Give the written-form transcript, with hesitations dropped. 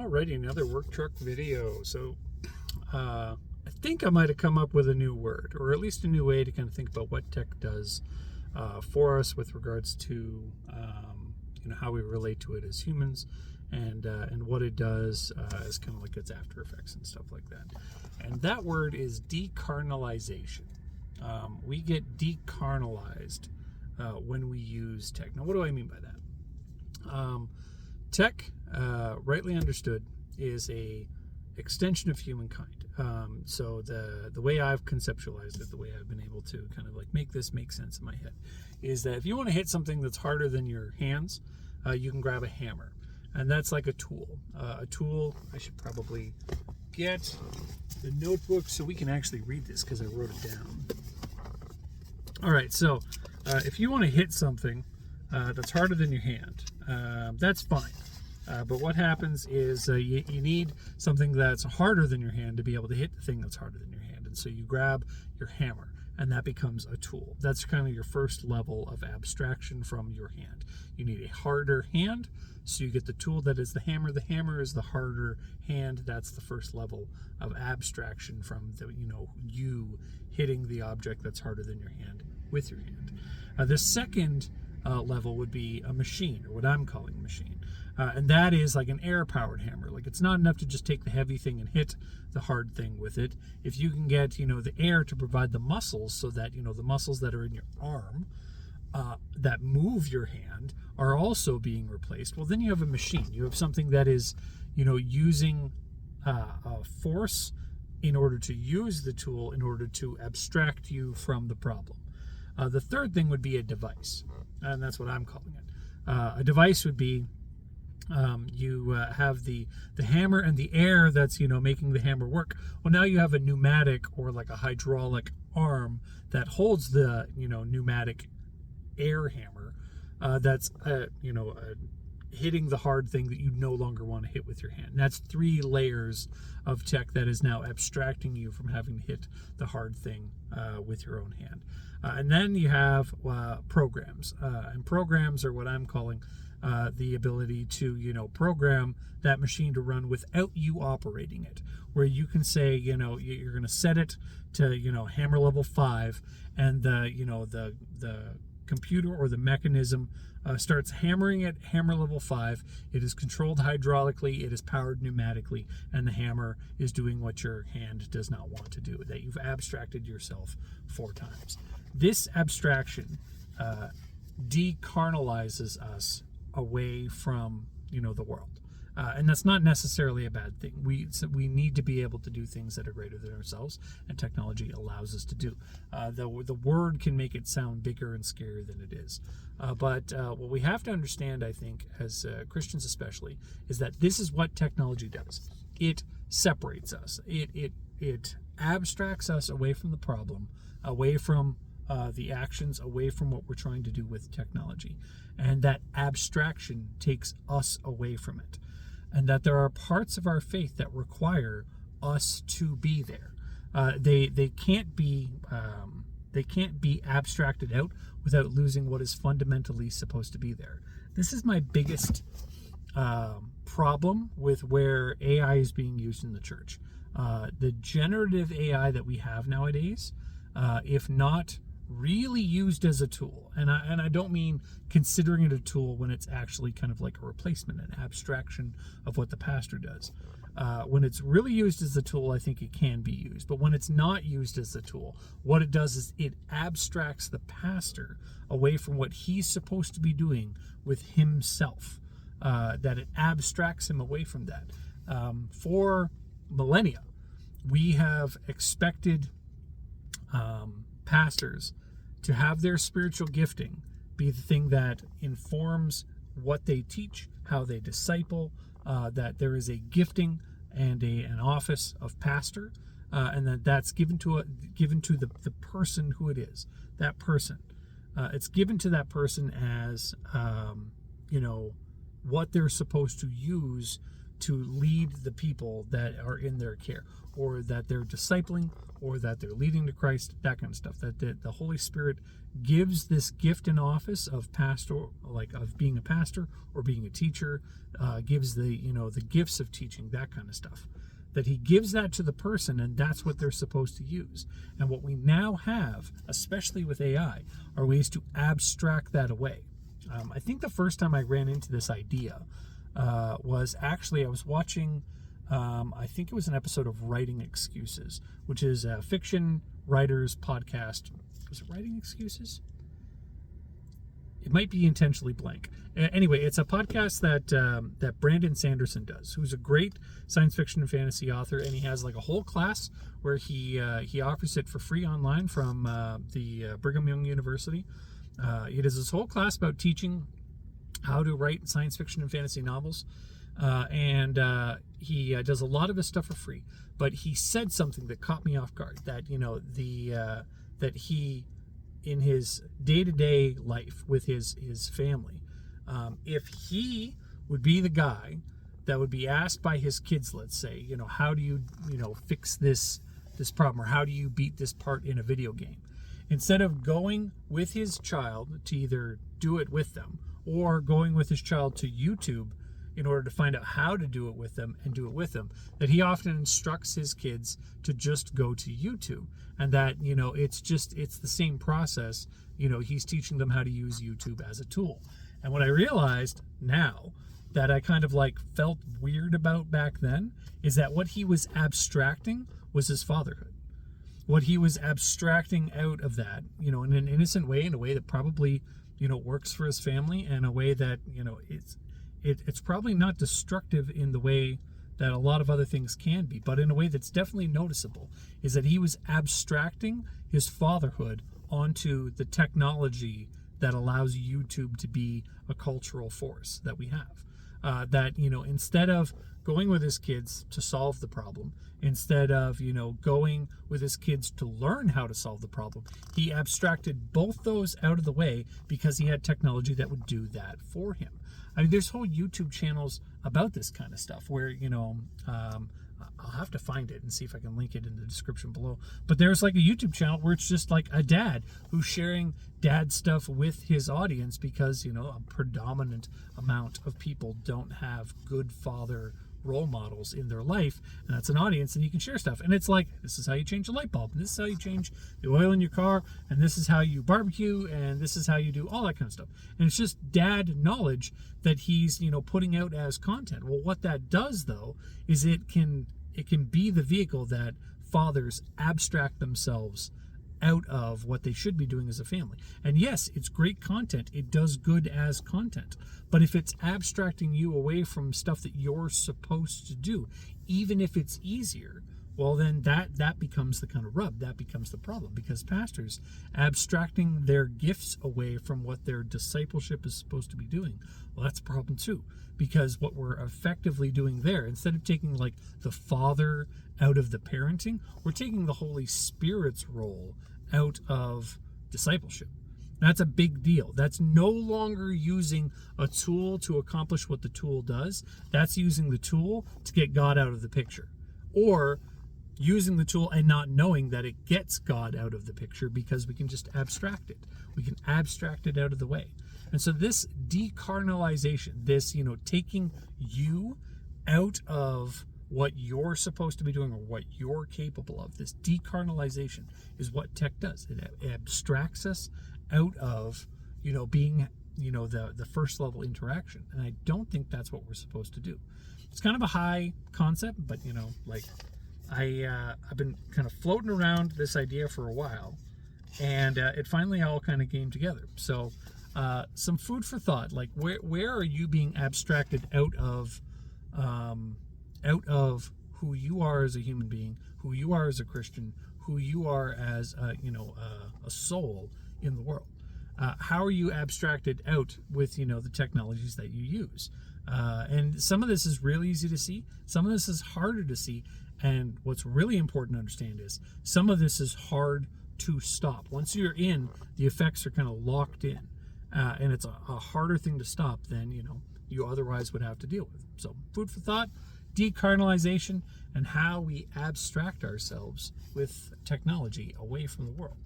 Alrighty, another work truck video. So I think I might have come up with a new word, or at least a new way to kind of think about what tech does for us with regards to how we relate to it as humans, and what it does as kind of like its after effects and stuff like that. And that word is decarnalization. We get decarnalized when we use tech. Now, what do I mean by that? Tech, rightly understood, is a extension of humankind. So the way I've conceptualized it, the way I've been able to kind of like make this make sense in my head, is that if you want to hit something that's harder than your hands, you can grab a hammer, and that's like a tool. A tool. I should probably get the notebook so we can actually read this because I wrote it down. All right, so if you want to hit something that's harder than your hand, that's fine. But what happens is you need something that's harder than your hand to be able to hit the thing that's harder than your hand. And so you grab your hammer, and that becomes a tool. That's kind of your first level of abstraction from your hand. You need a harder hand, so you get the tool that is the hammer. The hammer is the harder hand. That's the first level of abstraction from you hitting the object that's harder than your hand with your hand. The second level would be a machine, or what I'm calling a machine. And that is like an air-powered hammer. Like, it's not enough to just take the heavy thing and hit the hard thing with it. If you can get, the air to provide the muscles, so that, the muscles that are in your arm that move your hand are also being replaced, well, then you have a machine. You have something that is, using force in order to use the tool, in order to abstract you from the problem. The third thing would be a device, and that's what I'm calling it. A device would be you have the hammer and the air that's making the hammer work. Well, now you have a pneumatic or like a hydraulic arm that holds the pneumatic air hammer that's hitting the hard thing that you no longer want to hit with your hand. And that's 3 layers of tech that is now abstracting you from having to hit the hard thing with your own hand. And then you have programs, and programs are what I'm calling the ability to program that machine to run without you operating it, where you can say you're going to set it to hammer level 5, and the computer or the mechanism starts hammering at hammer level 5. It is controlled hydraulically, it is powered pneumatically, and the hammer is doing what your hand does not want to do, that you've abstracted yourself 4 times. This abstraction decarnalizes us away from the world, and that's not necessarily a bad thing. We need to be able to do things that are greater than ourselves, and technology allows us to do. The word can make it sound bigger and scarier than it is, but what we have to understand, I think, as Christians especially, is that this is what technology does. It separates us. It abstracts us away from the problem, away from the actions, away from what we're trying to do with technology. And that abstraction takes us away from it. And that there are parts of our faith that require us to be there. They can't be abstracted out without losing what is fundamentally supposed to be there. This is my biggest problem with where AI is being used in the church. The generative AI that we have nowadays, if not really used as a tool, and I don't mean considering it a tool when it's actually kind of like a replacement, an abstraction of what the pastor does. When it's really used as a tool, I think it can be used. But when it's not used as a tool, what it does is it abstracts the pastor away from what he's supposed to be doing with himself. That it abstracts him away from that. For millennia, we have expected pastors to have their spiritual gifting be the thing that informs what they teach, how they disciple, that there is a gifting and an office of pastor, and that's given to the person who it is. That person, it's given to that person as what they're supposed to use to lead the people that are in their care, or that they're discipling, or that they're leading to Christ, that kind of stuff. That the Holy Spirit gives this gift and office of pastor, like of being a pastor or being a teacher, gives the gifts of teaching, that kind of stuff. That he gives that to the person, and that's what they're supposed to use. And what we now have, especially with AI, are ways to abstract that away. I think the first time I ran into this idea was actually, I was watching, I think it was an episode of Writing Excuses, which is a fiction writer's podcast. Was it Writing Excuses? It might be intentionally blank. Anyway, it's a podcast that Brandon Sanderson does, who's a great science fiction and fantasy author, and he has like a whole class where he offers it for free online from the Brigham Young University. He does this whole class about teaching how to write science fiction and fantasy novels, and he does a lot of his stuff for free. But he said something that caught me off guard, that that he, in his day-to-day life with his family, if he would be the guy that would be asked by his kids, let's say, how do you fix this problem, or how do you beat this part in a video game, instead of going with his child to either do it with them or going with his child to YouTube in order to find out how to do it with them and do it with them, that he often instructs his kids to just go to YouTube, and that it's the same process. He's teaching them how to use YouTube as a tool. And what I realized now, that I kind of like felt weird about back then, is that what he was abstracting was his fatherhood. What he was abstracting out of that, in an innocent way, in a way that probably works for his family, and a way that it's probably not destructive in the way that a lot of other things can be, but in a way that's definitely noticeable, is that he was abstracting his fatherhood onto the technology that allows YouTube to be a cultural force that we have. That, instead of going with his kids to solve the problem, instead of, going with his kids to learn how to solve the problem, he abstracted both those out of the way because he had technology that would do that for him. I mean, there's whole YouTube channels about this kind of stuff where, I'll have to find it and see if I can link it in the description below. But there's like a YouTube channel where it's just like a dad who's sharing dad stuff with his audience because, a predominant amount of people don't have good father role models in their life, and that's an audience, and you can share stuff. And it's like, this is how you change a light bulb, and this is how you change the oil in your car, and this is how you barbecue, and this is how you do all that kind of stuff. And it's just dad knowledge that he's putting out as content. Well, what that does though is it can be the vehicle that fathers abstract themselves out of what they should be doing as a family. And yes, it's great content. It does good as content. But if it's abstracting you away from stuff that you're supposed to do, even if it's easier, well, then that becomes the kind of rub. That becomes the problem, because pastors abstracting their gifts away from what their discipleship is supposed to be doing, well, that's a problem too. Because what we're effectively doing there, instead of taking like the father out of the parenting, we're taking the Holy Spirit's role out of discipleship. That's a big deal. That's no longer using a tool to accomplish what the tool does. That's using the tool to get God out of the picture. Or using the tool and not knowing that it gets God out of the picture because we can just abstract it. We can abstract it out of the way. And so this decarnalization, this, taking you out of what you're supposed to be doing or what you're capable of, this decarnalization is what tech does. It abstracts us out of, being, the first level interaction. And I don't think that's what we're supposed to do. It's kind of a high concept, but, I've been kind of floating around this idea for a while, and it finally all kind of came together. So some food for thought, like where are you being abstracted out of who you are as a human being, who you are as a Christian, who you are as a soul in the world? How are you abstracted out with the technologies that you use? And some of this is really easy to see. Some of this is harder to see. And what's really important to understand is some of this is hard to stop. Once you're in, the effects are kind of locked in. And it's a harder thing to stop than, you otherwise would have to deal with. So food for thought. decarnalization, and how we abstract ourselves with technology away from the world.